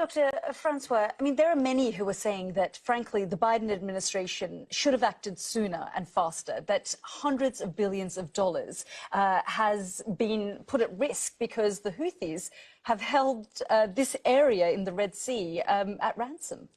Dr. Francois, I mean, there are many who are saying that, frankly, the Biden administration should have acted sooner and faster, that hundreds of billions of dollars has been put at risk because the Houthis have held this area in the Red Sea at ransom.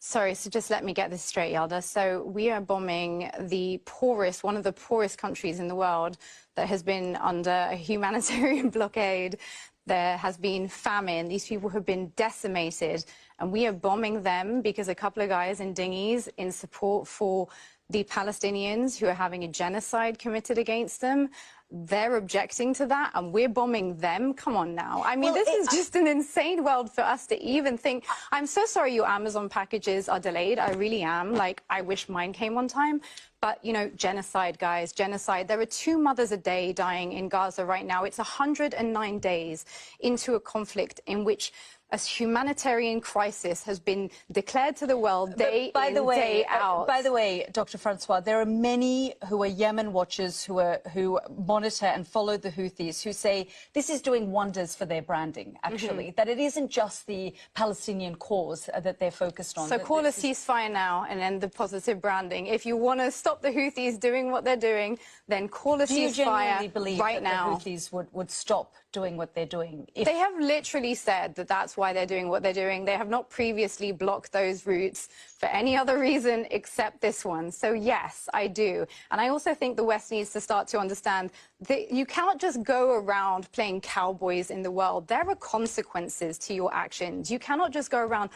Sorry, so just let me get this straight, Yalda. So we are bombing the poorest, one of the poorest countries in the world that has been under a humanitarian blockade. There has been famine. These people have been decimated, and we are bombing them because a couple of guys in dinghies in support for the Palestinians who are having a genocide committed against them. They're objecting to that, and we're bombing them. Come on now. I mean, this is just an insane world for us to even think. I'm so sorry your Amazon packages are delayed. I really am. Like, I wish mine came on time. But, you know, genocide, guys, genocide. There are 2 mothers a day dying in Gaza right now. It's 109 days into a conflict in which a humanitarian crisis has been declared to the world day in, day out. By the way, Dr. Francois, there are many who are Yemen watchers who monitor and follow the Houthis who say this is doing wonders for their branding, actually, that it isn't just the Palestinian cause that they're focused on. So call a ceasefire now and end the positive branding. If you want to stop the Houthis doing what they're doing, then call a ceasefire right now. Do you genuinely believe that the Houthis would stop doing what they're doing? They have literally said that that's why they're doing what they're doing. They have not previously blocked those routes for any other reason except this one. So yes, I do. And I also think the West needs to start to understand that you cannot just go around playing cowboys in the world. There are consequences to your actions. You cannot just go around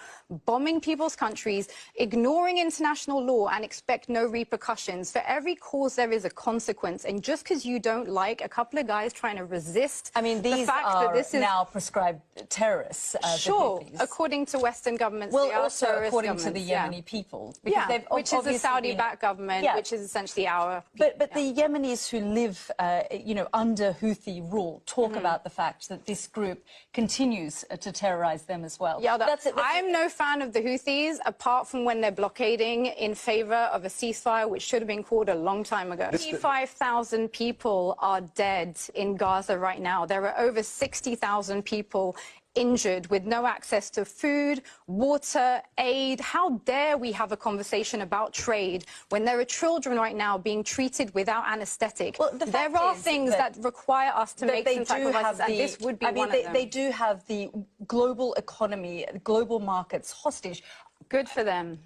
bombing people's countries, ignoring international law and expect no repercussions. For every cause, there is a consequence. And just because you don't like a couple of guys trying to resist, I mean, these are now prescribed terrorists. Sure, according to Western governments. Well, also according to the Yemeni people. Because they've which is a Saudi-backed government, which is essentially our... But the Yemenis who live, you know, under Houthi rule talk about the fact that this group continues to terrorize them as well. Yeah, I'm no fan of the Houthis, apart from when they're blockading in favor of a ceasefire, which should have been called a long time ago. 55,000 people are dead in Gaza right now. There are over 60,000 people injured with no access to food, water, aid. How dare we have a conversation about trade when there are children right now being treated without anesthetic? Well, there are things that require us to make some sacrifices, and this would be one of them. They do have the global economy, global markets hostage. Good for them.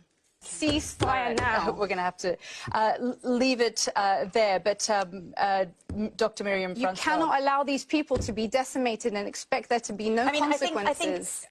Ceasefire now. We're going to have to leave it there. But Dr. Miriam Francois, you cannot allow these people to be decimated and expect there to be no consequences.